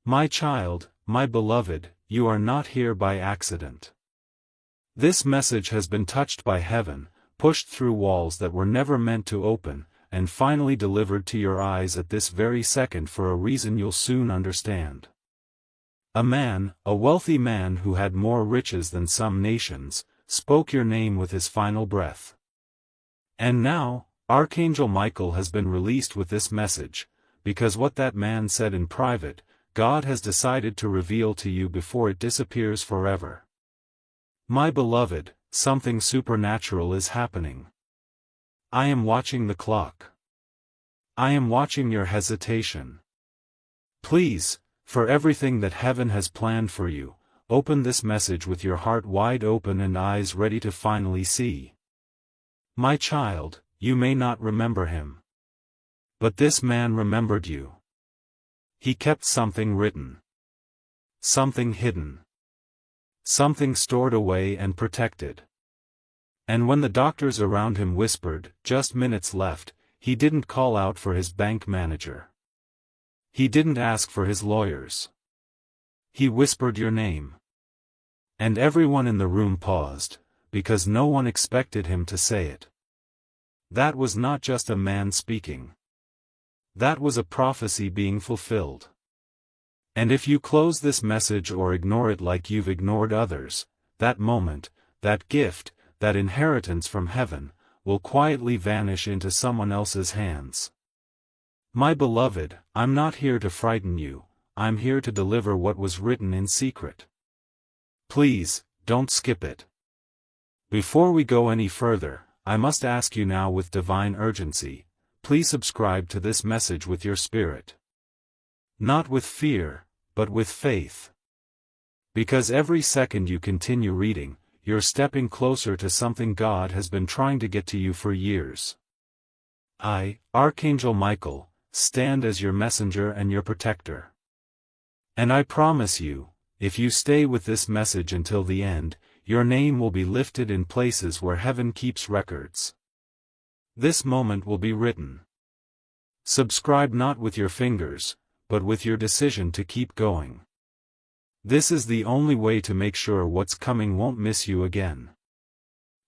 My child, my beloved, you are not here by accident. This message has been touched by heaven, pushed through walls that were never meant to open, and finally delivered to your eyes at this very second for a reason you'll soon understand. A wealthy man who had more riches than some nations, spoke your name with his final breath. And now, Archangel Michael has been released with this message, because what that man said in private, God has decided to reveal to you before it disappears forever. My beloved, something supernatural is happening. I am watching the clock. I am watching your hesitation. Please, for everything that heaven has planned for you, open this message with your heart wide open and eyes ready to finally see. My child, you may not remember him. But this man remembered you. He kept something written. Something hidden. Something stored away and protected. And when the doctors around him whispered, "Just minutes left," he didn't call out for his bank manager. He didn't ask for his lawyers. He whispered your name. And everyone in the room paused, because no one expected him to say it. That was not just a man speaking. That was a prophecy being fulfilled. And if you close this message or ignore it like you've ignored others, that moment, that gift, that inheritance from heaven, will quietly vanish into someone else's hands. My beloved, I'm not here to frighten you, I'm here to deliver what was written in secret. Please, don't skip it. Before we go any further, I must ask you now with divine urgency, please subscribe to this message with your spirit. Not with fear, but with faith. Because every second you continue reading, you're stepping closer to something God has been trying to get to you for years. I, Archangel Michael, stand as your messenger and your protector. And I promise you, if you stay with this message until the end, your name will be lifted in places where heaven keeps records. This moment will be written. Subscribe not with your fingers, but with your decision to keep going. This is the only way to make sure what's coming won't miss you again.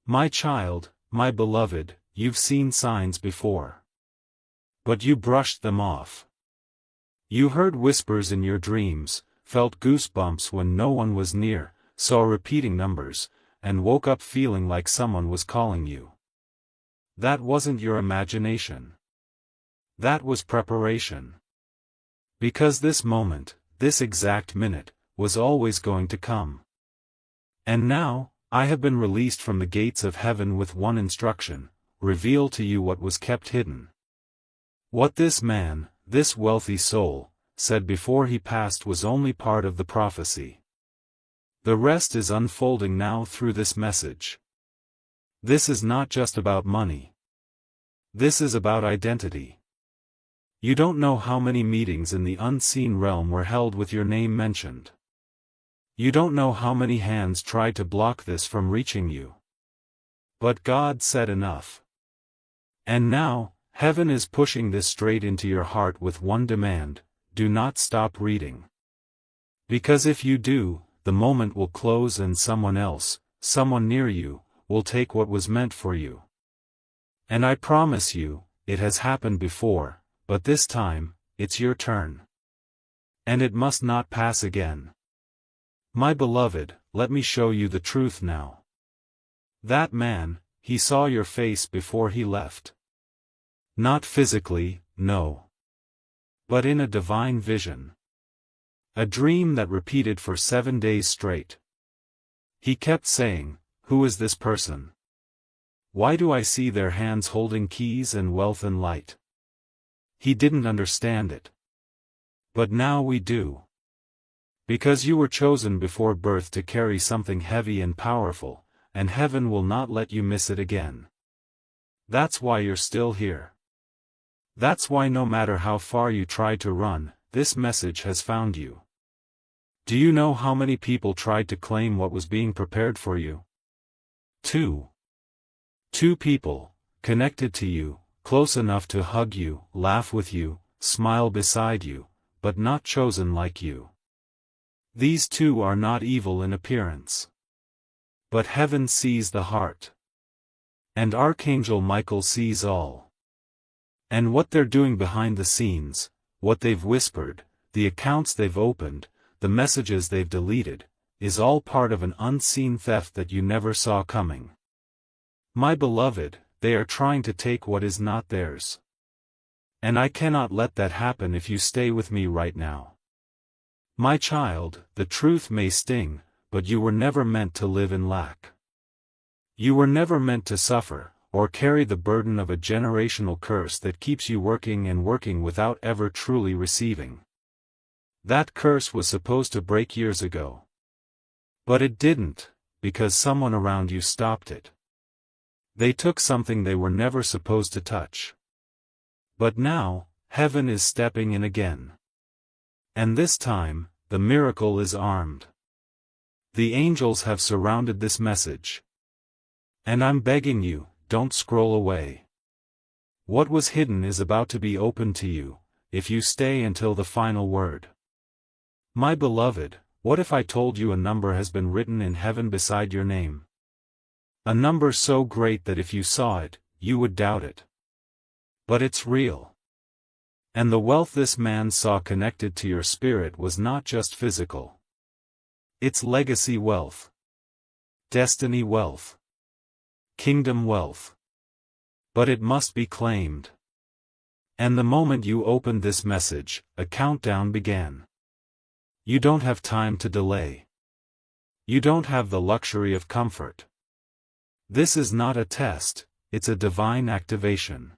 My child, my beloved, you've seen signs before. But you brushed them off. You heard whispers in your dreams, felt goosebumps when no one was near, saw repeating numbers, and woke up feeling like someone was calling you. That wasn't your imagination. That was preparation. Because this moment, this exact minute, was always going to come. And now, I have been released from the gates of heaven with one instruction: reveal to you what was kept hidden. What this man, this wealthy soul, said before he passed was only part of the prophecy. The rest is unfolding now through this message. This is not just about money. This is about identity. You don't know how many meetings in the unseen realm were held with your name mentioned. You don't know how many hands tried to block this from reaching you. But God said enough. And now, heaven is pushing this straight into your heart with one demand: do not stop reading. Because if you do, the moment will close and someone else, someone near you, will take what was meant for you. And I promise you, it has happened before, but this time, it's your turn. And it must not pass again. My beloved, let me show you the truth now. That man, he saw your face before he left. Not physically, no. But in a divine vision. A dream that repeated for 7 days straight. He kept saying, "Who is this person? Why do I see their hands holding keys and wealth and light?" He didn't understand it. But now we do. Because you were chosen before birth to carry something heavy and powerful, and heaven will not let you miss it again. That's why you're still here. That's why no matter how far you try to run, this message has found you. Do you know how many people tried to claim what was being prepared for you? 2. 2 people, connected to you, close enough to hug you, laugh with you, smile beside you, but not chosen like you. These two are not evil in appearance. But heaven sees the heart. And Archangel Michael sees all. And what they're doing behind the scenes, what they've whispered, the accounts they've opened, the messages they've deleted, is all part of an unseen theft that you never saw coming. My beloved, they are trying to take what is not theirs. And I cannot let that happen if you stay with me right now. My child, the truth may sting, but you were never meant to live in lack. You were never meant to suffer, or carry the burden of a generational curse that keeps you working and working without ever truly receiving. That curse was supposed to break years ago. But it didn't, because someone around you stopped it. They took something they were never supposed to touch. But now, heaven is stepping in again. And this time, the miracle is armed. The angels have surrounded this message. And I'm begging you, don't scroll away. What was hidden is about to be opened to you, if you stay until the final word. My beloved, what if I told you a number has been written in heaven beside your name? A number so great that if you saw it, you would doubt it. But it's real. And the wealth this man saw connected to your spirit was not just physical. It's legacy wealth. Destiny wealth. Kingdom wealth. But it must be claimed. And the moment you opened this message, a countdown began. You don't have time to delay. You don't have the luxury of comfort. This is not a test, it's a divine activation.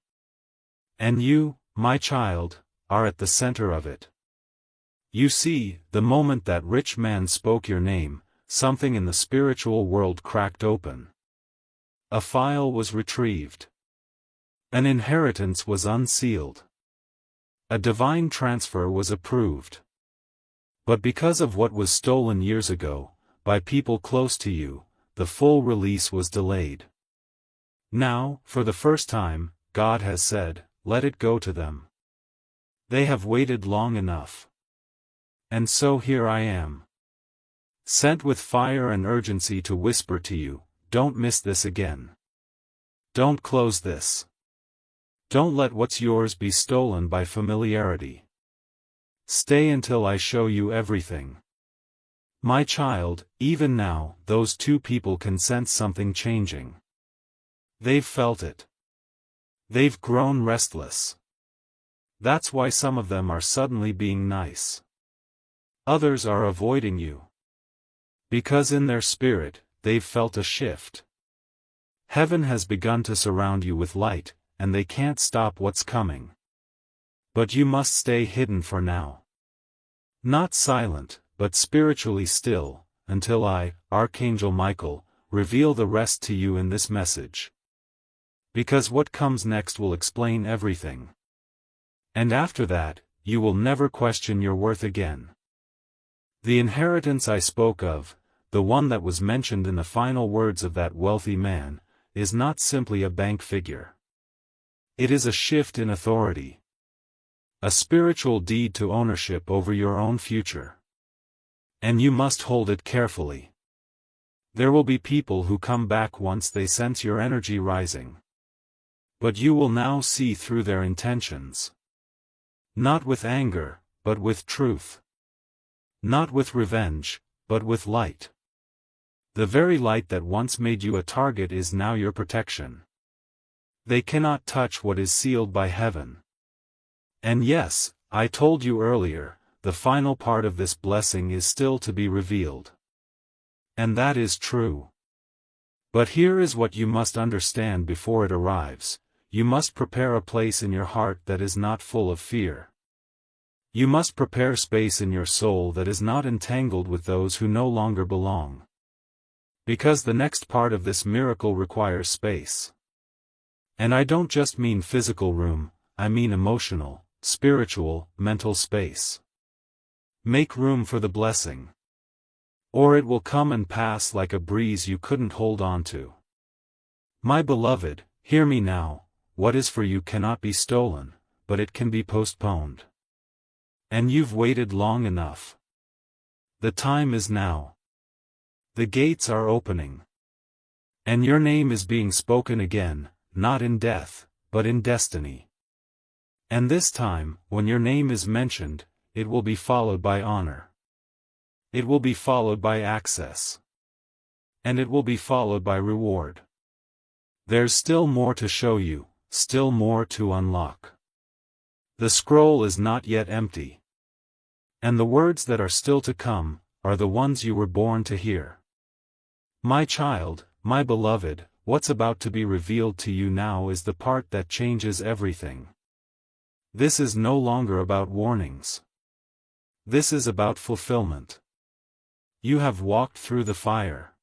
And you, my child, are at the center of it. You see, the moment that rich man spoke your name, something in the spiritual world cracked open. A file was retrieved. An inheritance was unsealed. A divine transfer was approved. But because of what was stolen years ago, by people close to you, the full release was delayed. Now, for the first time, God has said, let it go to them. They have waited long enough. And so here I am. Sent with fire and urgency to whisper to you, don't miss this again. Don't close this. Don't let what's yours be stolen by familiarity. Stay until I show you everything. My child, even now, those two people can sense something changing. They've felt it. They've grown restless. That's why some of them are suddenly being nice. Others are avoiding you. Because in their spirit, they've felt a shift. Heaven has begun to surround you with light, and they can't stop what's coming. But you must stay hidden for now. Not silent, but spiritually still, until I, Archangel Michael, reveal the rest to you in this message. Because what comes next will explain everything. And after that, you will never question your worth again. The inheritance I spoke of, the one that was mentioned in the final words of that wealthy man, is not simply a bank figure. It is a shift in authority. A spiritual deed to ownership over your own future. And you must hold it carefully. There will be people who come back once they sense your energy rising. But you will now see through their intentions. Not with anger, but with truth. Not with revenge, but with light. The very light that once made you a target is now your protection. They cannot touch what is sealed by heaven. And yes, I told you earlier, the final part of this blessing is still to be revealed. And that is true. But here is what you must understand before it arrives. You must prepare a place in your heart that is not full of fear. You must prepare space in your soul that is not entangled with those who no longer belong. Because the next part of this miracle requires space. And I don't just mean physical room, I mean emotional, spiritual, mental space. Make room for the blessing. Or it will come and pass like a breeze you couldn't hold on to. My beloved, hear me now, what is for you cannot be stolen, but it can be postponed. And you've waited long enough. The time is now. The gates are opening. And your name is being spoken again, not in death, but in destiny. And this time, when your name is mentioned, it will be followed by honor. It will be followed by access. And it will be followed by reward. There's still more to show you, still more to unlock. The scroll is not yet empty. And the words that are still to come, are the ones you were born to hear. My child, my beloved, what's about to be revealed to you now is the part that changes everything. This is no longer about warnings. This is about fulfillment. You have walked through the fire.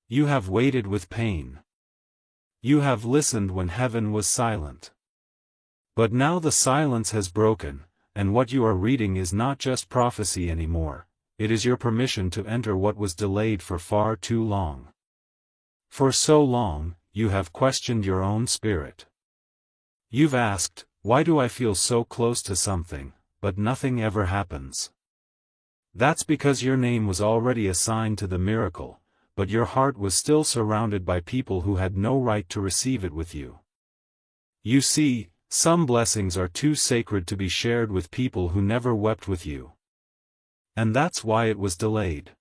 You have waited with pain. You have listened when heaven was silent. But now the silence has broken, and what you are reading is not just prophecy anymore, it is your permission to enter what was delayed for far too long. For so long, you have questioned your own spirit. You've asked, why do I feel so close to something, but nothing ever happens? That's because your name was already assigned to the miracle, but your heart was still surrounded by people who had no right to receive it with you. You see, some blessings are too sacred to be shared with people who never wept with you. And that's why it was delayed.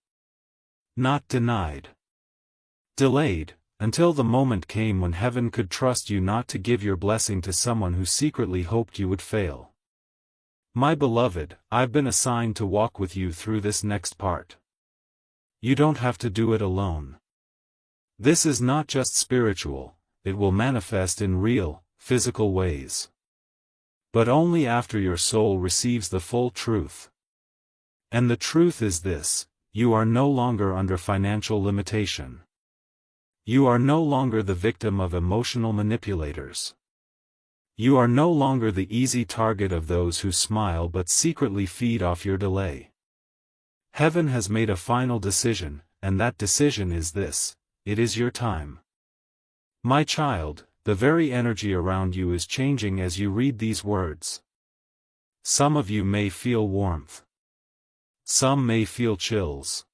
Not denied. Delayed, until the moment came when heaven could trust you not to give your blessing to someone who secretly hoped you would fail. My beloved, I've been assigned to walk with you through this next part. You don't have to do it alone. This is not just spiritual, it will manifest in real, physical ways. But only after your soul receives the full truth. And the truth is this: you are no longer under financial limitation. You are no longer the victim of emotional manipulators. You are no longer the easy target of those who smile but secretly feed off your delay. Heaven has made a final decision, and that decision is this: it is your time. My child, the very energy around you is changing as you read these words. Some of you may feel warmth. Some may feel chills.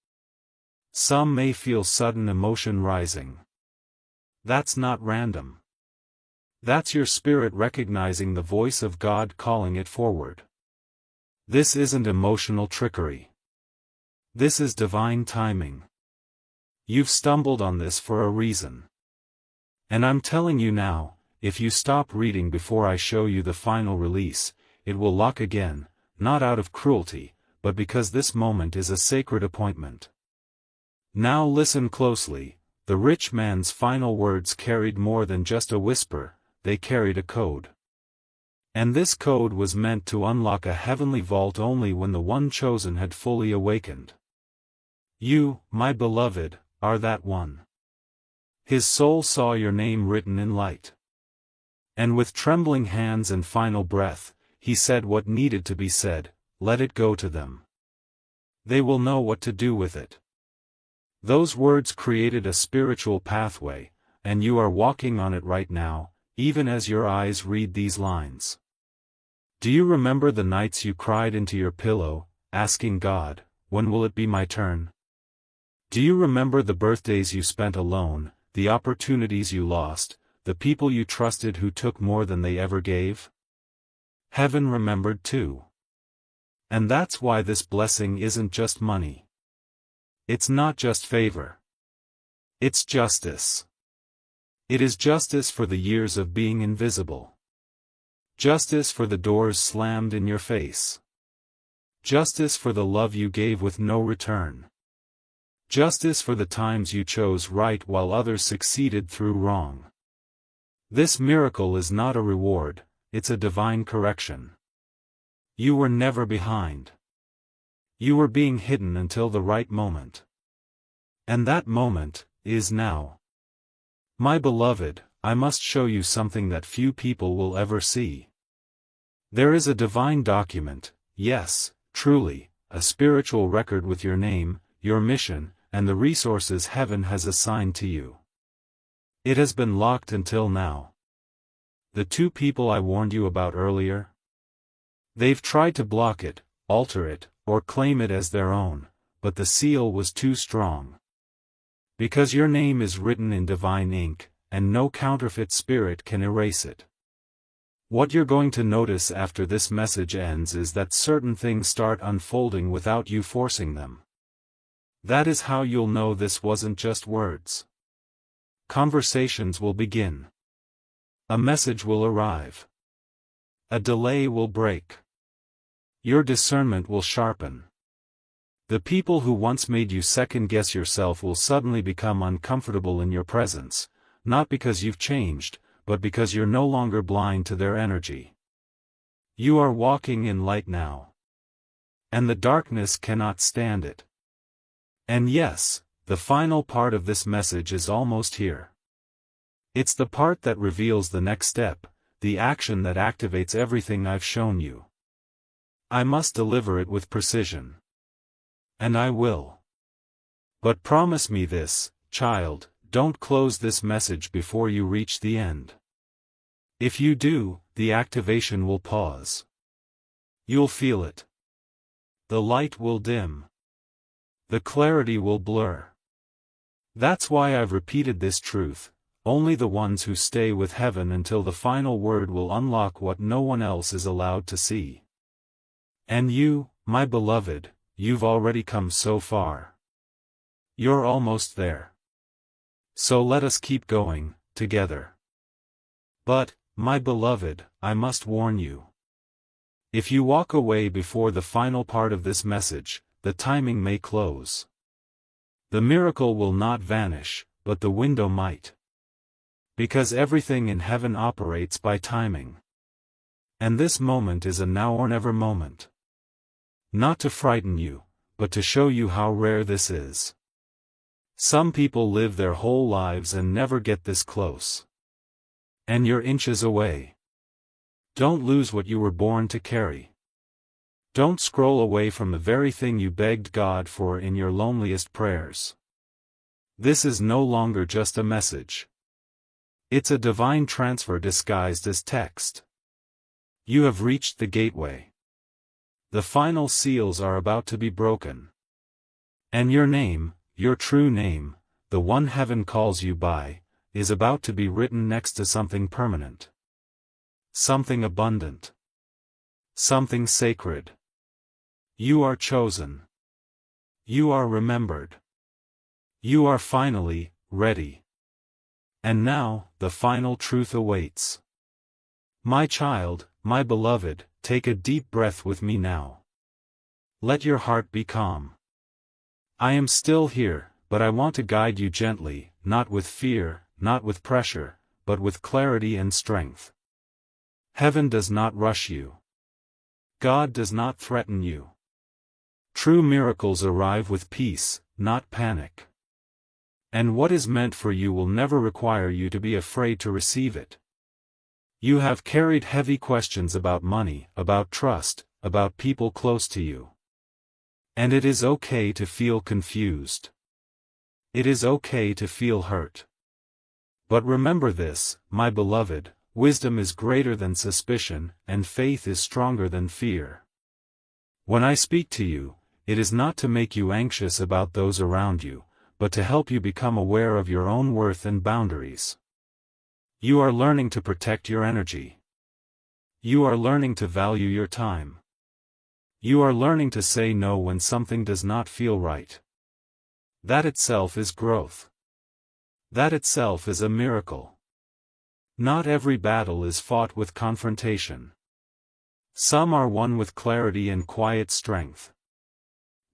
Some may feel sudden emotion rising. That's not random. That's your spirit recognizing the voice of God calling it forward. This isn't emotional trickery. This is divine timing. You've stumbled on this for a reason. And I'm telling you now, if you stop reading before I show you the final release, it will lock again, not out of cruelty, but because this moment is a sacred appointment. Now listen closely. The rich man's final words carried more than just a whisper, they carried a code. And this code was meant to unlock a heavenly vault only when the one chosen had fully awakened. You, my beloved, are that one. His soul saw your name written in light. And with trembling hands and final breath, he said what needed to be said: let it go to them. They will know what to do with it. Those words created a spiritual pathway, and you are walking on it right now, even as your eyes read these lines. Do you remember the nights you cried into your pillow, asking God, when will it be my turn? Do you remember the birthdays you spent alone, the opportunities you lost, the people you trusted who took more than they ever gave? Heaven remembered too. And that's why this blessing isn't just money. It's not just favor. It's justice. It is justice for the years of being invisible. Justice for the doors slammed in your face. Justice for the love you gave with no return. Justice for the times you chose right while others succeeded through wrong. This miracle is not a reward, it's a divine correction. You were never behind. You were being hidden until the right moment. And that moment is now. My beloved, I must show you something that few people will ever see. There is a divine document, yes, truly, a spiritual record with your name, your mission, and the resources heaven has assigned to you. It has been locked until now. The two people I warned you about earlier? They've tried to block it, alter it, or claim it as their own, but the seal was too strong. Because your name is written in divine ink, and no counterfeit spirit can erase it. What you're going to notice after this message ends is that certain things start unfolding without you forcing them. That is how you'll know this wasn't just words. Conversations will begin. A message will arrive. A delay will break. Your discernment will sharpen. The people who once made you second-guess yourself will suddenly become uncomfortable in your presence, not because you've changed, but because you're no longer blind to their energy. You are walking in light now. And the darkness cannot stand it. And yes, the final part of this message is almost here. It's the part that reveals the next step, the action that activates everything I've shown you. I must deliver it with precision. And I will. But promise me this, child, don't close this message before you reach the end. If you do, the activation will pause. You'll feel it. The light will dim. The clarity will blur. That's why I've repeated this truth. Only the ones who stay with heaven until the final word will unlock what no one else is allowed to see. And you, my beloved, you've already come so far. You're almost there. So let us keep going, together. But, my beloved, I must warn you. If you walk away before the final part of this message, the timing may close. The miracle will not vanish, but the window might. Because everything in heaven operates by timing. And this moment is a now or never moment. Not to frighten you, but to show you how rare this is. Some people live their whole lives and never get this close. And you're inches away. Don't lose what you were born to carry. Don't scroll away from the very thing you begged God for in your loneliest prayers. This is no longer just a message. It's a divine transfer disguised as text. You have reached the gateway. The final seals are about to be broken. And your name, your true name, the one heaven calls you by, is about to be written next to something permanent. Something abundant. Something sacred. You are chosen. You are remembered. You are finally ready. And now, the final truth awaits. My child, my beloved, take a deep breath with me now. Let your heart be calm. I am still here, but I want to guide you gently, not with fear, not with pressure, but with clarity and strength. Heaven does not rush you. God does not threaten you. True miracles arrive with peace, not panic. And what is meant for you will never require you to be afraid to receive it. You have carried heavy questions about money, about trust, about people close to you. And it is okay to feel confused. It is okay to feel hurt. But remember this, my beloved, wisdom is greater than suspicion, and faith is stronger than fear. When I speak to you, it is not to make you anxious about those around you, but to help you become aware of your own worth and boundaries. You are learning to protect your energy. You are learning to value your time. You are learning to say no when something does not feel right. That itself is growth. That itself is a miracle. Not every battle is fought with confrontation. Some are won with clarity and quiet strength.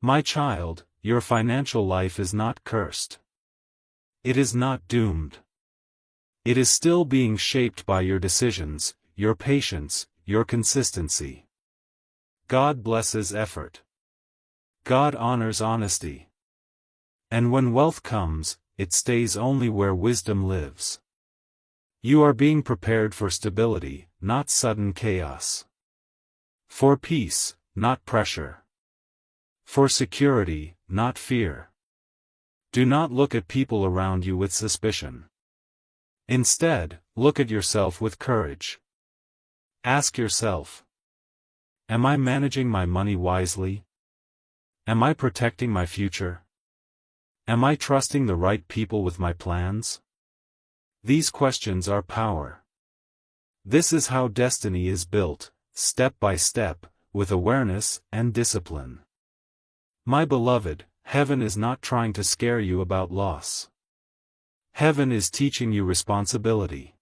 My child, your financial life is not cursed. It is not doomed. It is still being shaped by your decisions, your patience, your consistency. God blesses effort. God honors honesty. And when wealth comes, it stays only where wisdom lives. You are being prepared for stability, not sudden chaos. For peace, not pressure. For security, not fear. Do not look at people around you with suspicion. Instead, look at yourself with courage. Ask yourself, Am I managing my money wisely? Am I protecting my future? Am I trusting the right people with my plans? These questions are power. This is how destiny is built, step by step, with awareness and discipline. My beloved, heaven is not trying to scare you about loss. Heaven is teaching you responsibility.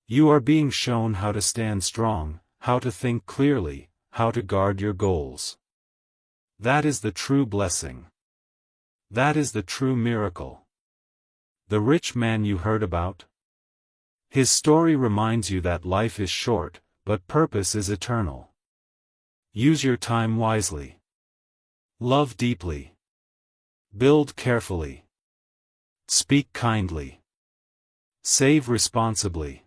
You are being shown how to stand strong, how to think clearly, how to guard your goals. That is the true blessing. That is the true miracle. The rich man you heard about? His story reminds you that life is short, but purpose is eternal. Use your time wisely. Love deeply. Build carefully. Speak kindly. Save responsibly.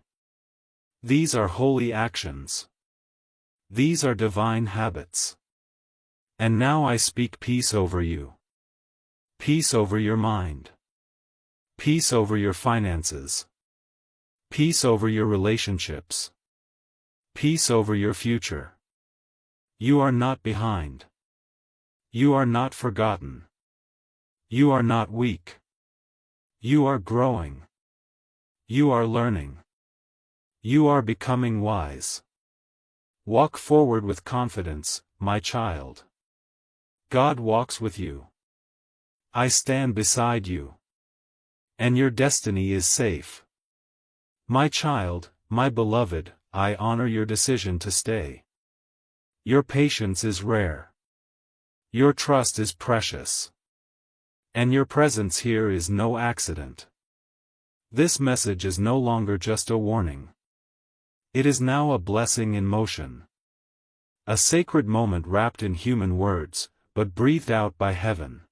These are holy actions. These are divine habits. And now I speak peace over you. Peace over your mind. Peace over your finances. Peace over your relationships. Peace over your future. You are not behind. You are not forgotten. You are not weak. You are growing. You are learning. You are becoming wise. Walk forward with confidence, my child. God walks with you. I stand beside you. And your destiny is safe. My child, my beloved, I honor your decision to stay. Your patience is rare. Your trust is precious. And your presence here is no accident. This message is no longer just a warning. It is now a blessing in motion. A sacred moment wrapped in human words, but breathed out by heaven.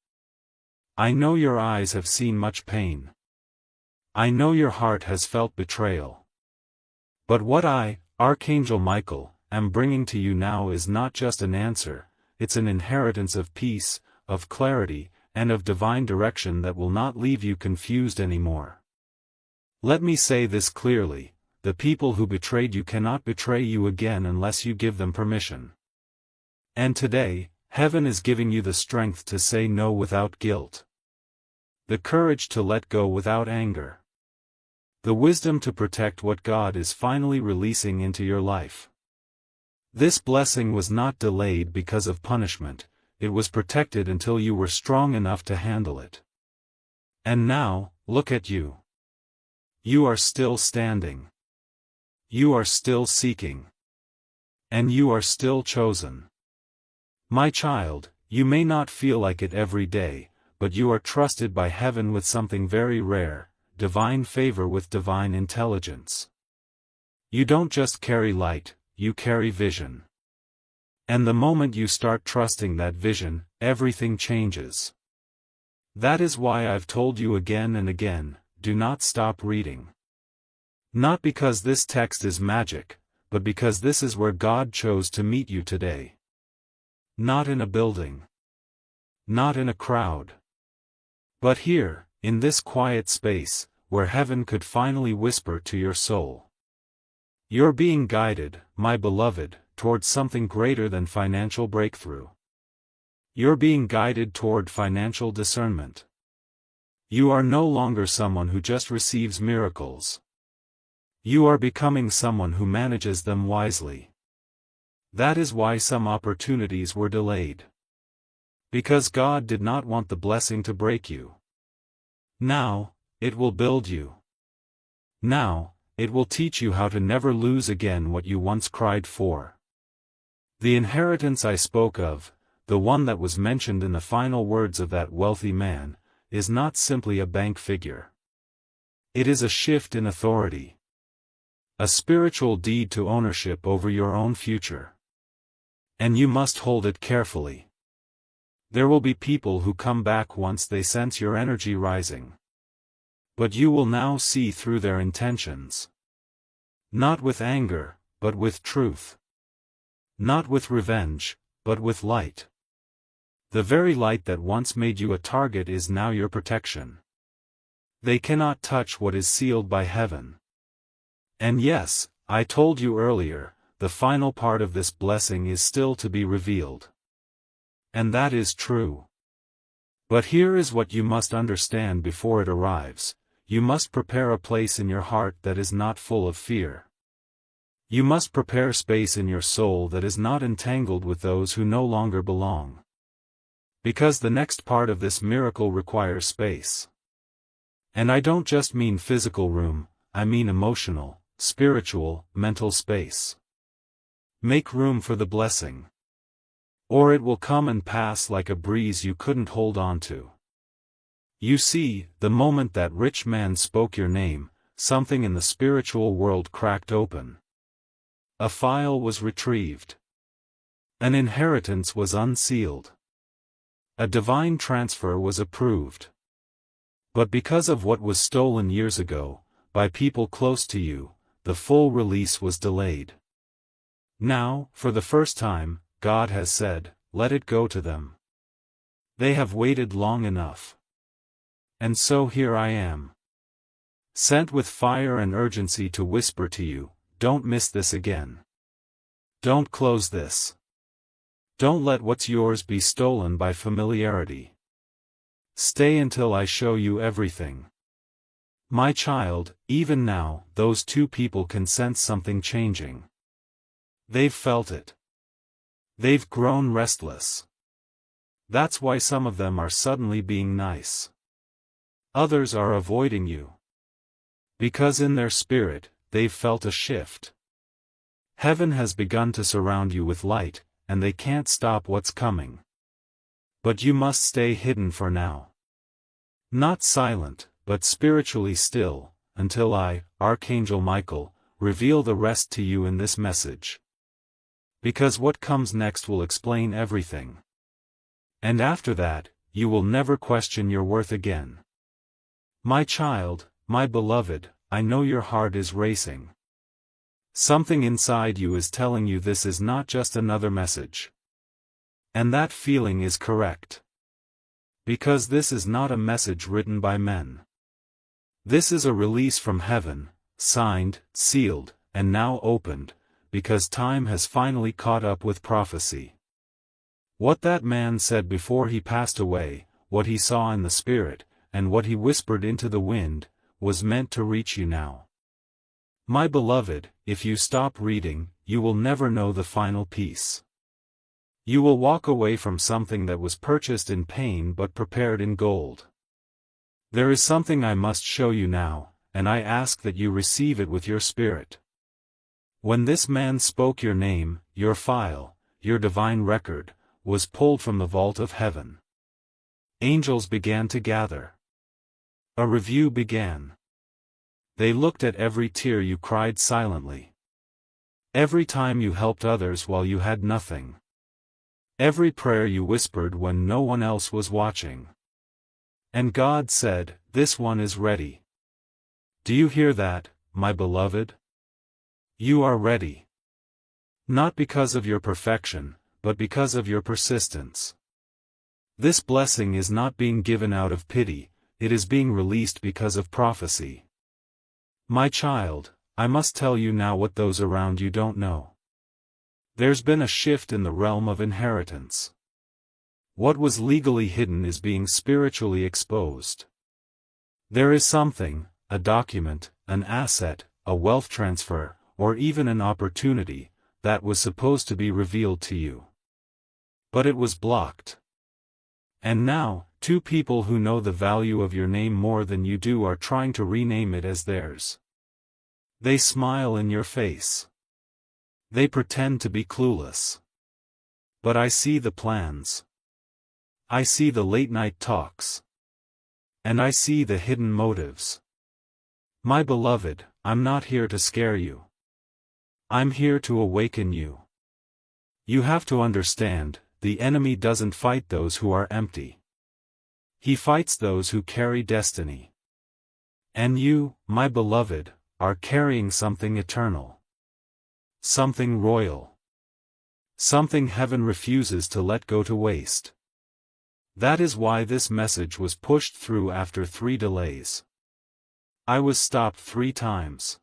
I know your eyes have seen much pain. I know your heart has felt betrayal. But what I, Archangel Michael, am bringing to you now is not just an answer, it's an inheritance of peace, of clarity, and of divine direction that will not leave you confused anymore. Let me say this clearly, the people who betrayed you cannot betray you again unless you give them permission. And today, heaven is giving you the strength to say no without guilt. The courage to let go without anger. The wisdom to protect what God is finally releasing into your life. This blessing was not delayed because of punishment, it was protected until you were strong enough to handle it. And now, look at you. You are still standing. You are still seeking. And you are still chosen. My child, you may not feel like it every day, but you are trusted by heaven with something very rare, divine favor with divine intelligence. You don't just carry light, you carry vision. And the moment you start trusting that vision, everything changes. That is why I've told you again and again, do not stop reading. Not because this text is magic, but because this is where God chose to meet you today. Not in a building. Not in a crowd. But here, in this quiet space, where heaven could finally whisper to your soul. You're being guided, my beloved, towards something greater than financial breakthrough. You're being guided toward financial discernment. You are no longer someone who just receives miracles. You are becoming someone who manages them wisely. That is why some opportunities were delayed. Because God did not want the blessing to break you. Now, it will build you. Now, it will teach you how to never lose again what you once cried for. The inheritance I spoke of, the one that was mentioned in the final words of that wealthy man, is not simply a bank figure. It is a shift in authority. A spiritual deed to ownership over your own future. And you must hold it carefully. There will be people who come back once they sense your energy rising. But you will now see through their intentions. Not with anger, but with truth. Not with revenge, but with light. The very light that once made you a target is now your protection. They cannot touch what is sealed by heaven. And yes, I told you earlier, the final part of this blessing is still to be revealed. And that is true. But here is what you must understand before it arrives: you must prepare a place in your heart that is not full of fear. You must prepare space in your soul that is not entangled with those who no longer belong. Because the next part of this miracle requires space. And I don't just mean physical room, I mean emotional, spiritual, mental space. Make room for the blessing. Or it will come and pass like a breeze you couldn't hold on to. You see, the moment that rich man spoke your name, something in the spiritual world cracked open. A file was retrieved. An inheritance was unsealed. A divine transfer was approved. But because of what was stolen years ago, by people close to you, the full release was delayed. Now, for the first time, God has said, let it go to them. They have waited long enough. And so here I am. Sent with fire and urgency to whisper to you, don't miss this again. Don't close this. Don't let what's yours be stolen by familiarity. Stay until I show you everything. My child, even now, those two people can sense something changing. They've felt it. They've grown restless. That's why some of them are suddenly being nice. Others are avoiding you. Because in their spirit, they've felt a shift. Heaven has begun to surround you with light, and they can't stop what's coming. But you must stay hidden for now. Not silent, but spiritually still, until I, Archangel Michael, reveal the rest to you in this message. Because what comes next will explain everything. And after that, you will never question your worth again. My child, my beloved, I know your heart is racing. Something inside you is telling you this is not just another message. And that feeling is correct. Because this is not a message written by men. This is a release from heaven, signed, sealed, and now opened, because time has finally caught up with prophecy. What that man said before he passed away, what he saw in the spirit, and what he whispered into the wind, was meant to reach you now. My beloved, if you stop reading, you will never know the final piece. You will walk away from something that was purchased in pain but prepared in gold. There is something I must show you now, and I ask that you receive it with your spirit. When this man spoke your name, your file, your divine record, was pulled from the vault of heaven. Angels began to gather. A review began. They looked at every tear you cried silently. Every time you helped others while you had nothing. Every prayer you whispered when no one else was watching. And God said, this one is ready. Do you hear that, my beloved? You are ready. Not because of your perfection, but because of your persistence. This blessing is not being given out of pity, it is being released because of prophecy. My child, I must tell you now what those around you don't know. There's been a shift in the realm of inheritance. What was legally hidden is being spiritually exposed. There is something, a document, an asset, a wealth transfer, or even an opportunity, that was supposed to be revealed to you. But it was blocked. And now, two people who know the value of your name more than you do are trying to rename it as theirs. They smile in your face. They pretend to be clueless. But I see the plans. I see the late-night talks. And I see the hidden motives. My beloved, I'm not here to scare you. I'm here to awaken you. You have to understand, the enemy doesn't fight those who are empty. He fights those who carry destiny. And you, my beloved, are carrying something eternal. Something royal. Something heaven refuses to let go to waste. That is why this message was pushed through after 3 delays. I was stopped 3 times.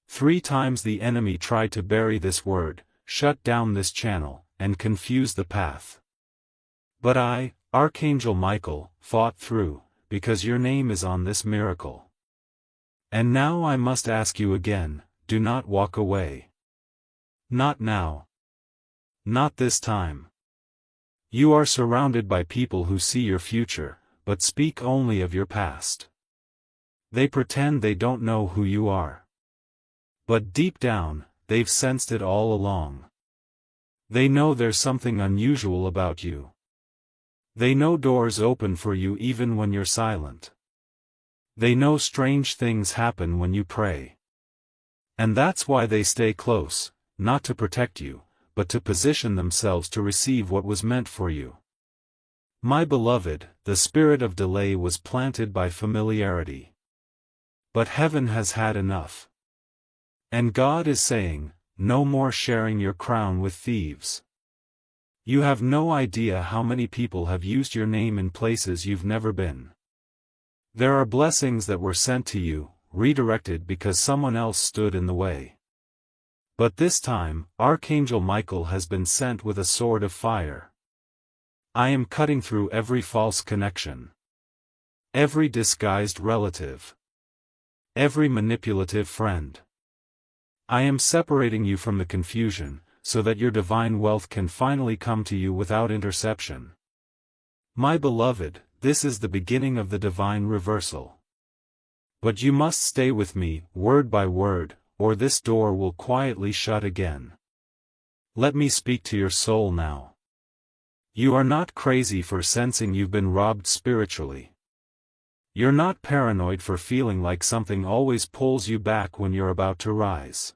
3 times the enemy tried to bury this word, shut down this channel, and confuse the path. But I, Archangel Michael, fought through, because your name is on this miracle. And now I must ask you again, do not walk away. Not now. Not this time. You are surrounded by people who see your future, but speak only of your past. They pretend they don't know who you are. But deep down, they've sensed it all along. They know there's something unusual about you. They know doors open for you even when you're silent. They know strange things happen when you pray. And that's why they stay close, not to protect you, but to position themselves to receive what was meant for you. My beloved, the spirit of delay was planted by familiarity. But heaven has had enough. And God is saying, no more sharing your crown with thieves. You have no idea how many people have used your name in places you've never been. There are blessings that were sent to you, redirected because someone else stood in the way. But this time, Archangel Michael has been sent with a sword of fire. I am cutting through every false connection. Every disguised relative. Every manipulative friend. I am separating you from the confusion, so that your divine wealth can finally come to you without interception. My beloved, this is the beginning of the divine reversal. But you must stay with me, word by word, or this door will quietly shut again. Let me speak to your soul now. You are not crazy for sensing you've been robbed spiritually. You're not paranoid for feeling like something always pulls you back when you're about to rise.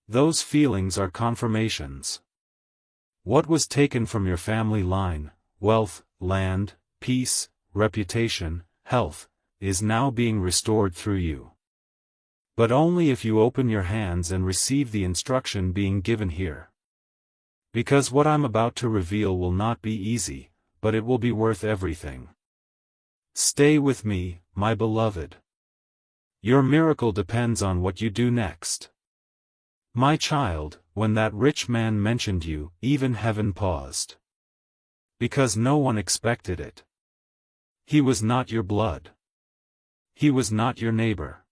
Those feelings are confirmations. What was taken from your family line, wealth, land, peace, reputation, health, is now being restored through you. But only if you open your hands and receive the instruction being given here. Because what I'm about to reveal will not be easy, but it will be worth everything. Stay with me, my beloved. Your miracle depends on what you do next. My child, when that rich man mentioned you, even heaven paused. Because no one expected it. He was not your blood. He was not your neighbor.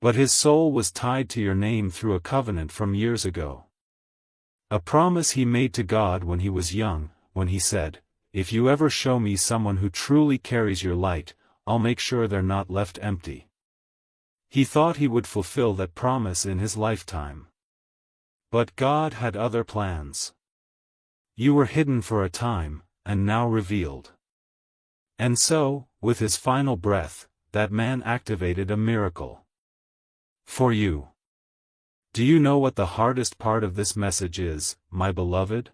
But his soul was tied to your name through a covenant from years ago. A promise he made to God when he was young, when he said, "If you ever show me someone who truly carries your light, I'll make sure they're not left empty." He thought he would fulfill that promise in his lifetime. But God had other plans. You were hidden for a time, and now revealed. And so, with his final breath, that man activated a miracle. For you. Do you know what the hardest part of this message is, my beloved?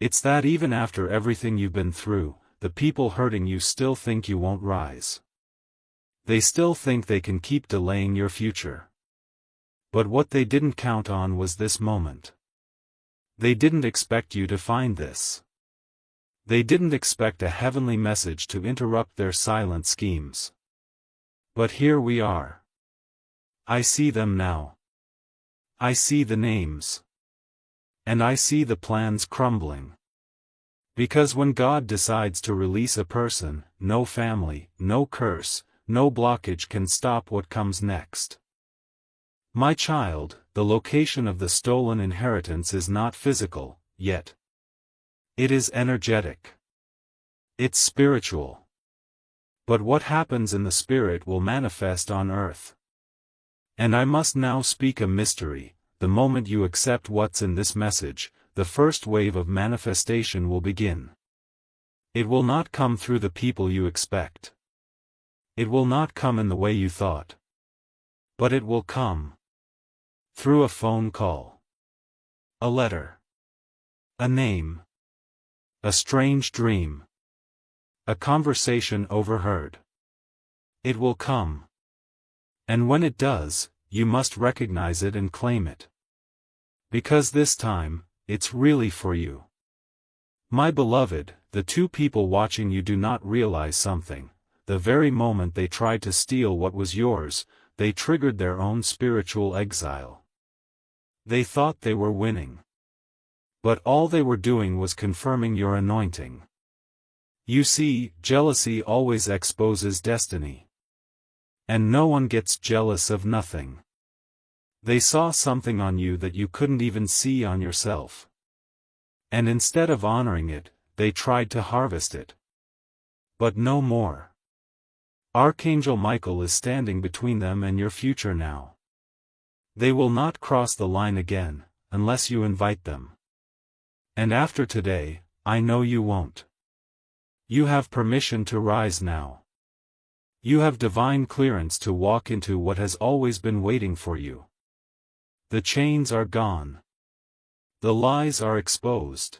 It's that even after everything you've been through, the people hurting you still think you won't rise. They still think they can keep delaying your future. But what they didn't count on was this moment. They didn't expect you to find this. They didn't expect a heavenly message to interrupt their silent schemes. But here we are. I see them now. I see the names. And I see the plans crumbling. Because when God decides to release a person, no family, no curse, no blockage can stop what comes next. My child, the location of the stolen inheritance is not physical, yet. It is energetic. It's spiritual. But what happens in the spirit will manifest on earth. And I must now speak a mystery. The moment you accept what's in this message, the first wave of manifestation will begin. It will not come through the people you expect. It will not come in the way you thought. But it will come. Through a phone call. A letter. A name. A strange dream. A conversation overheard. It will come. And when it does, you must recognize it and claim it. Because this time, it's really for you. My beloved, the two people watching you do not realize something. The very moment they tried to steal what was yours, they triggered their own spiritual exile. They thought they were winning. But all they were doing was confirming your anointing. You see, jealousy always exposes destiny. And no one gets jealous of nothing. They saw something on you that you couldn't even see on yourself. And instead of honoring it, they tried to harvest it. But no more. Archangel Michael is standing between them and your future now. They will not cross the line again, unless you invite them. And after today, I know you won't. You have permission to rise now. You have divine clearance to walk into what has always been waiting for you. The chains are gone. The lies are exposed.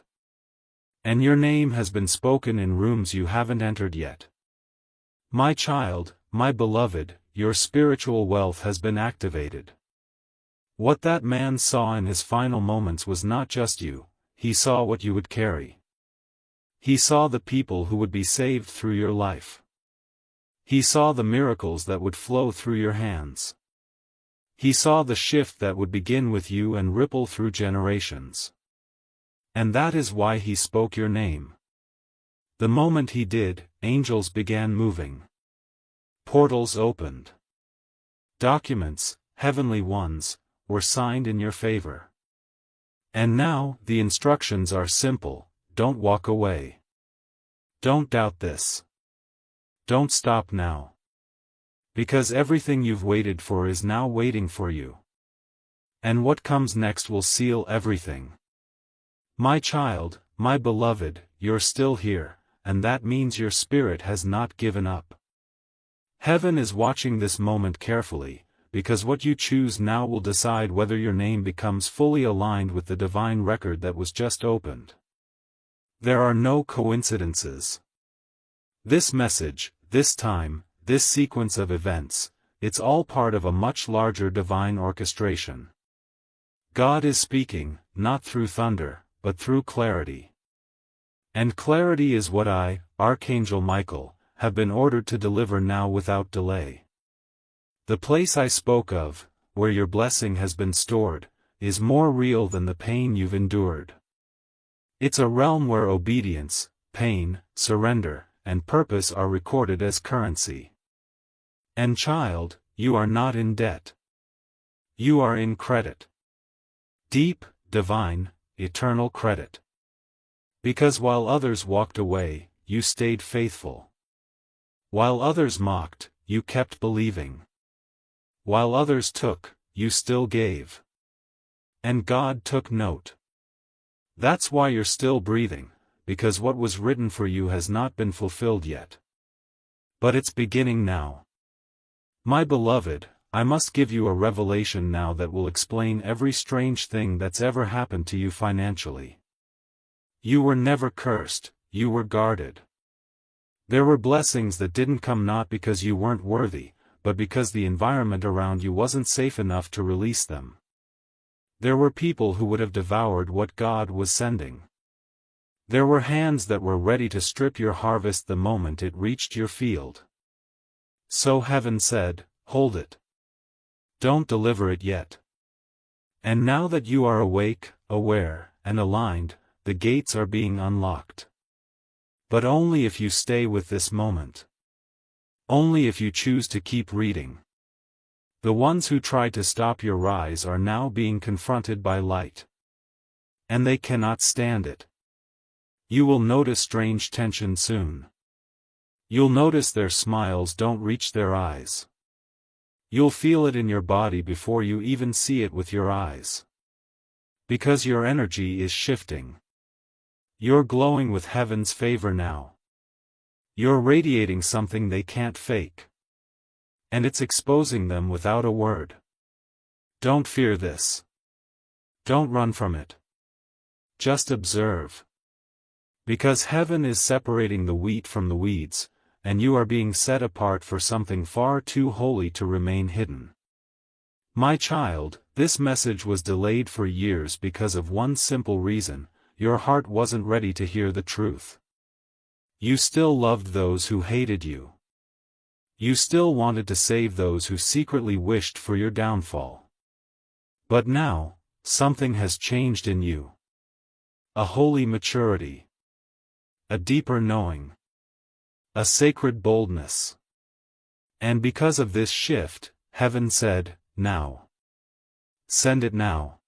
And your name has been spoken in rooms you haven't entered yet. My child, my beloved, your spiritual wealth has been activated. What that man saw in his final moments was not just you, he saw what you would carry. He saw the people who would be saved through your life. He saw the miracles that would flow through your hands. He saw the shift that would begin with you and ripple through generations. And that is why he spoke your name. The moment he did, angels began moving. Portals opened. Documents, heavenly ones, were signed in your favor. And now, the instructions are simple: don't walk away. Don't doubt this. Don't stop now. Because everything you've waited for is now waiting for you. And what comes next will seal everything. My child, my beloved, you're still here, and that means your spirit has not given up. Heaven is watching this moment carefully, because what you choose now will decide whether your name becomes fully aligned with the divine record that was just opened. There are no coincidences. This message, this time, this sequence of events, it's all part of a much larger divine orchestration. God is speaking, not through thunder, but through clarity. And clarity is what I, Archangel Michael, have been ordered to deliver now without delay. The place I spoke of, where your blessing has been stored, is more real than the pain you've endured. It's a realm where obedience, pain, surrender, and purpose are recorded as currency. And child, you are not in debt. You are in credit. Deep, divine, eternal credit. Because while others walked away, you stayed faithful. While others mocked, you kept believing. While others took, you still gave. And God took note. That's why you're still breathing, because what was written for you has not been fulfilled yet. But it's beginning now. My beloved, I must give you a revelation now that will explain every strange thing that's ever happened to you financially. You were never cursed, you were guarded. There were blessings that didn't come not because you weren't worthy, but because the environment around you wasn't safe enough to release them. There were people who would have devoured what God was sending. There were hands that were ready to strip your harvest the moment it reached your field. So heaven said, hold it. Don't deliver it yet. And now that you are awake, aware, and aligned, the gates are being unlocked. But only if you stay with this moment. Only if you choose to keep reading. The ones who tried to stop your rise are now being confronted by light. And they cannot stand it. You will notice strange tension soon. You'll notice their smiles don't reach their eyes. You'll feel it in your body before you even see it with your eyes. Because your energy is shifting. You're glowing with heaven's favor now. You're radiating something they can't fake. And it's exposing them without a word. Don't fear this. Don't run from it. Just observe. Because heaven is separating the wheat from the weeds, and you are being set apart for something far too holy to remain hidden. My child, this message was delayed for years because of one simple reason: your heart wasn't ready to hear the truth. You still loved those who hated you. You still wanted to save those who secretly wished for your downfall. But now, something has changed in you. A holy maturity. A deeper knowing. A sacred boldness. And because of this shift, heaven said, now. Send it now.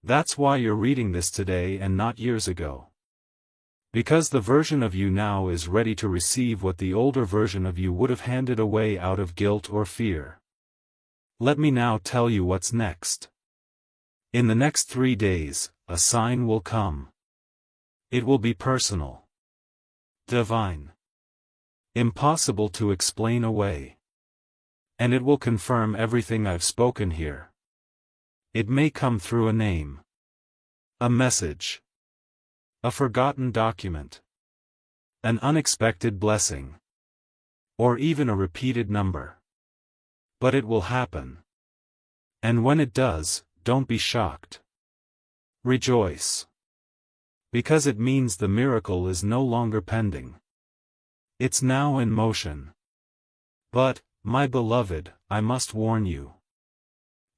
That's why you're reading this today and not years ago. Because the version of you now is ready to receive what the older version of you would have handed away out of guilt or fear. Let me now tell you what's next. In the next 3 days, a sign will come. It will be personal. Divine. Impossible to explain away. And it will confirm everything I've spoken here. It may come through a name. A message. A forgotten document. An unexpected blessing. Or even a repeated number. But it will happen. And when it does, don't be shocked. Rejoice. Because it means the miracle is no longer pending. It's now in motion. But, my beloved, I must warn you.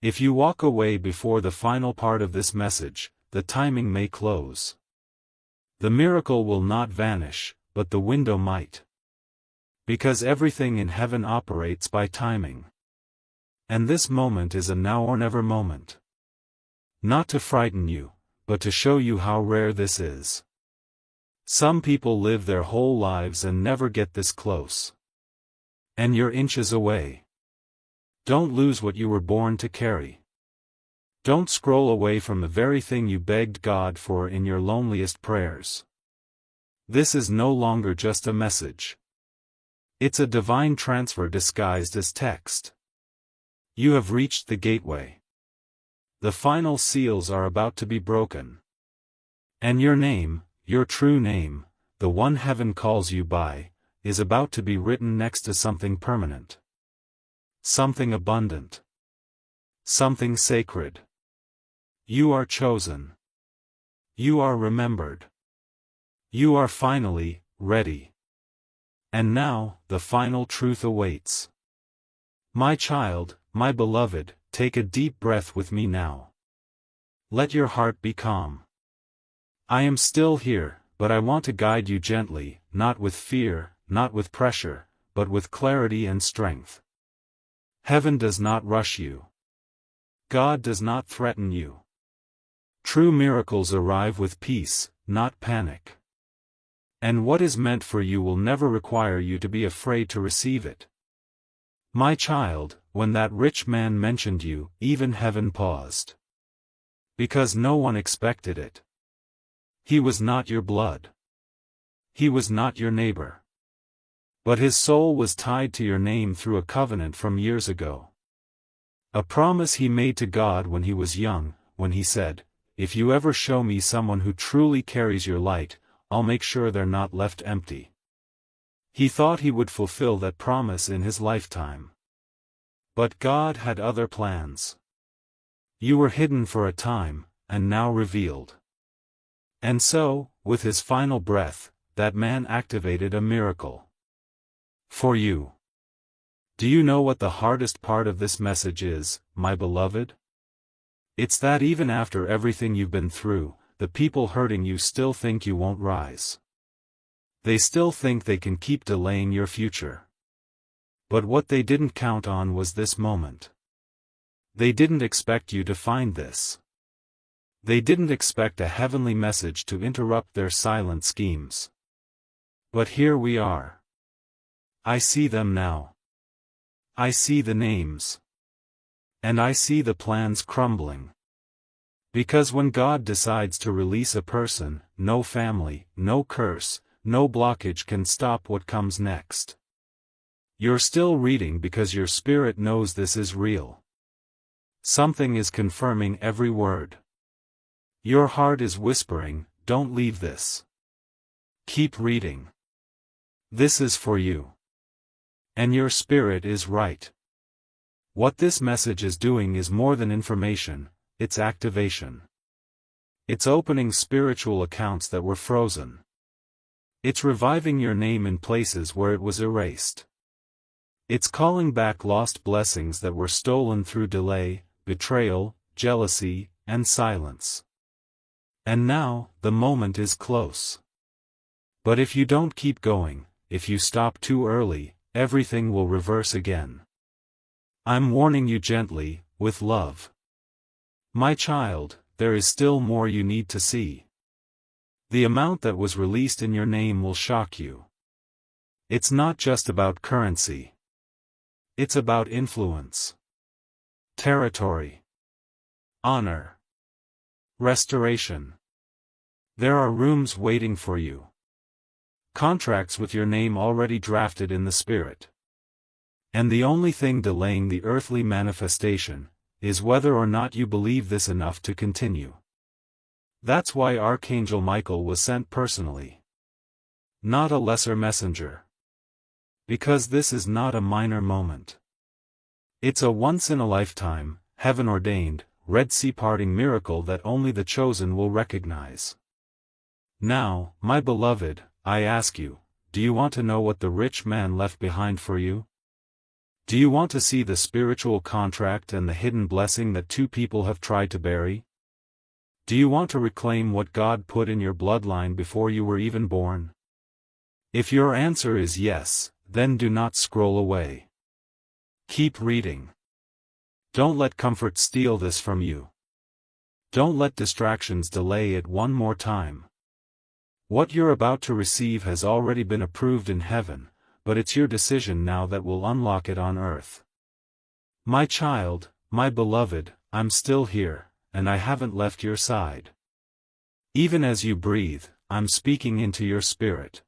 If you walk away before the final part of this message, the timing may close. The miracle will not vanish, but the window might. Because everything in heaven operates by timing. And this moment is a now or never moment. Not to frighten you, but to show you how rare this is. Some people live their whole lives and never get this close. And you're inches away. Don't lose what you were born to carry. Don't scroll away from the very thing you begged God for in your loneliest prayers. This is no longer just a message. It's a divine transfer disguised as text. You have reached the gateway. The final seals are about to be broken. And your name, your true name, the one heaven calls you by, is about to be written next to something permanent. Something abundant. Something sacred. You are chosen. You are remembered. You are finally ready. And now, the final truth awaits. My child, my beloved, take a deep breath with me now. Let your heart be calm. I am still here, but I want to guide you gently, not with fear, not with pressure, but with clarity and strength. Heaven does not rush you. God does not threaten you. True miracles arrive with peace, not panic. And what is meant for you will never require you to be afraid to receive it. My child, when that rich man mentioned you, even heaven paused. Because no one expected it. He was not your blood. He was not your neighbor. But his soul was tied to your name through a covenant from years ago. A promise he made to God when he was young, when he said, "If you ever show me someone who truly carries your light, I'll make sure they're not left empty." He thought he would fulfill that promise in his lifetime. But God had other plans. You were hidden for a time, and now revealed. And so, with his final breath, that man activated a miracle. For you. Do you know what the hardest part of this message is, my beloved? It's that even after everything you've been through, the people hurting you still think you won't rise. They still think they can keep delaying your future. But what they didn't count on was this moment. They didn't expect you to find this. They didn't expect a heavenly message to interrupt their silent schemes. But here we are. I see them now. I see the names. And I see the plans crumbling. Because when God decides to release a person, no family, no curse, no blockage can stop what comes next. You're still reading because your spirit knows this is real. Something is confirming every word. Your heart is whispering, "Don't leave this. Keep reading. This is for you." And your spirit is right. What this message is doing is more than information, it's activation. It's opening spiritual accounts that were frozen. It's reviving your name in places where it was erased. It's calling back lost blessings that were stolen through delay, betrayal, jealousy, and silence. And now, the moment is close. But if you don't keep going, if you stop too early, everything will reverse again. I'm warning you gently, with love. My child, there is still more you need to see. The amount that was released in your name will shock you. It's not just about currency. It's about influence, territory, honor, restoration. There are rooms waiting for you. Contracts with your name already drafted in the spirit. And the only thing delaying the earthly manifestation is whether or not you believe this enough to continue. That's why Archangel Michael was sent personally. Not a lesser messenger. Because this is not a minor moment. It's a once-in-a-lifetime, heaven-ordained, Red Sea parting miracle that only the chosen will recognize. Now, my beloved, I ask you, do you want to know what the rich man left behind for you? Do you want to see the spiritual contract and the hidden blessing that two people have tried to bury? Do you want to reclaim what God put in your bloodline before you were even born? If your answer is yes, then do not scroll away. Keep reading. Don't let comfort steal this from you. Don't let distractions delay it one more time. What you're about to receive has already been approved in heaven, but it's your decision now that will unlock it on earth. My child, my beloved, I'm still here, and I haven't left your side. Even as you breathe, I'm speaking into your spirit.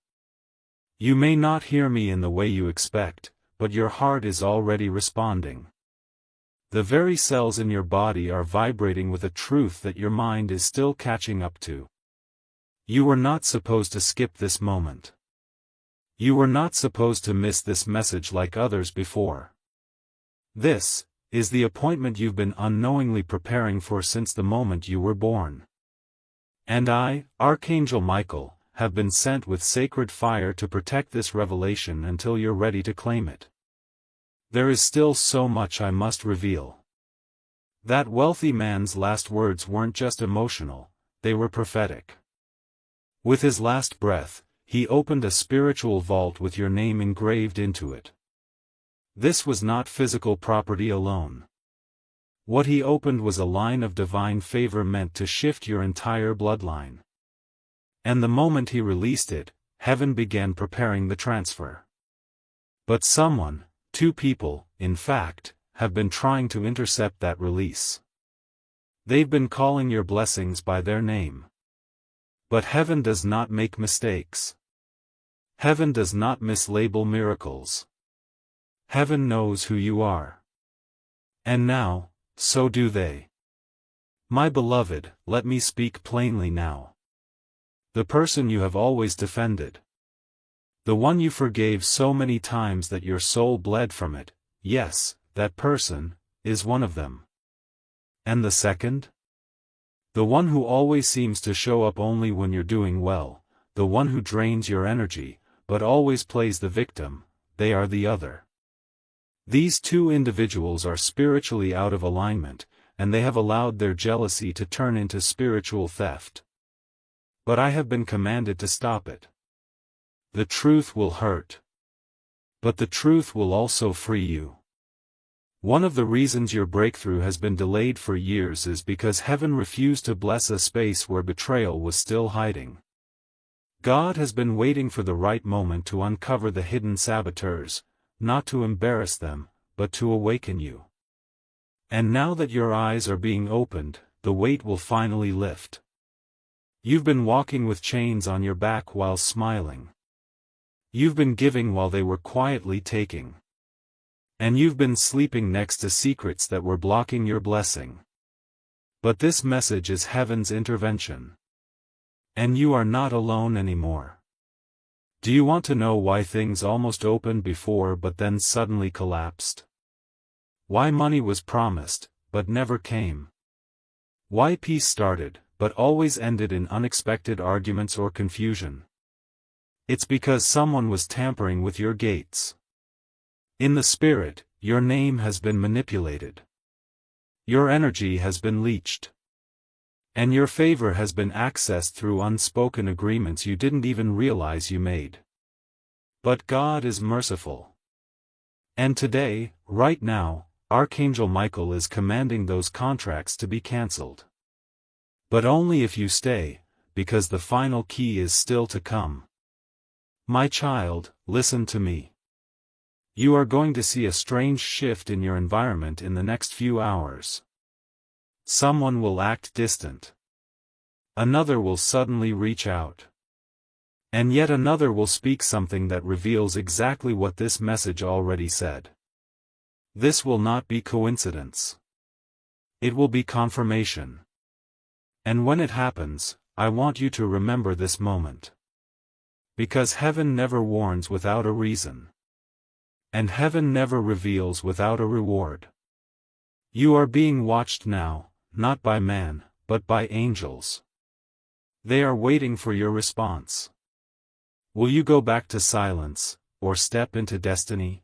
You may not hear me in the way you expect, but your heart is already responding. The very cells in your body are vibrating with a truth that your mind is still catching up to. You were not supposed to skip this moment. You were not supposed to miss this message like others before. This is the appointment you've been unknowingly preparing for since the moment you were born. And I, Archangel Michael, have been sent with sacred fire to protect this revelation until you're ready to claim it. There is still so much I must reveal. That wealthy man's last words weren't just emotional, they were prophetic. With his last breath, he opened a spiritual vault with your name engraved into it. This was not physical property alone. What he opened was a line of divine favor meant to shift your entire bloodline. And the moment he released it, heaven began preparing the transfer. But someone, two people, in fact, have been trying to intercept that release. They've been calling your blessings by their name. But heaven does not make mistakes. Heaven does not mislabel miracles. Heaven knows who you are. And now, so do they. My beloved, let me speak plainly now. The person you have always defended. The one you forgave so many times that your soul bled from it, yes, that person, is one of them. And the second? The one who always seems to show up only when you're doing well, the one who drains your energy, but always plays the victim, they are the other. These two individuals are spiritually out of alignment, and they have allowed their jealousy to turn into spiritual theft. But I have been commanded to stop it. The truth will hurt. But the truth will also free you. One of the reasons your breakthrough has been delayed for years is because heaven refused to bless a space where betrayal was still hiding. God has been waiting for the right moment to uncover the hidden saboteurs, not to embarrass them, but to awaken you. And now that your eyes are being opened, the weight will finally lift. You've been walking with chains on your back while smiling. You've been giving while they were quietly taking. And you've been sleeping next to secrets that were blocking your blessing. But this message is heaven's intervention. And you are not alone anymore. Do you want to know why things almost opened before but then suddenly collapsed? Why money was promised, but never came? Why peace started, but always ended in unexpected arguments or confusion? It's because someone was tampering with your gates. In the spirit, your name has been manipulated. Your energy has been leached. And your favor has been accessed through unspoken agreements you didn't even realize you made. But God is merciful. And today, right now, Archangel Michael is commanding those contracts to be cancelled. But only if you stay, because the final key is still to come. My child, listen to me. You are going to see a strange shift in your environment in the next few hours. Someone will act distant. Another will suddenly reach out. And yet another will speak something that reveals exactly what this message already said. This will not be coincidence. It will be confirmation. And when it happens, I want you to remember this moment. Because heaven never warns without a reason. And heaven never reveals without a reward. You are being watched now, not by man, but by angels. They are waiting for your response. Will you go back to silence, or step into destiny?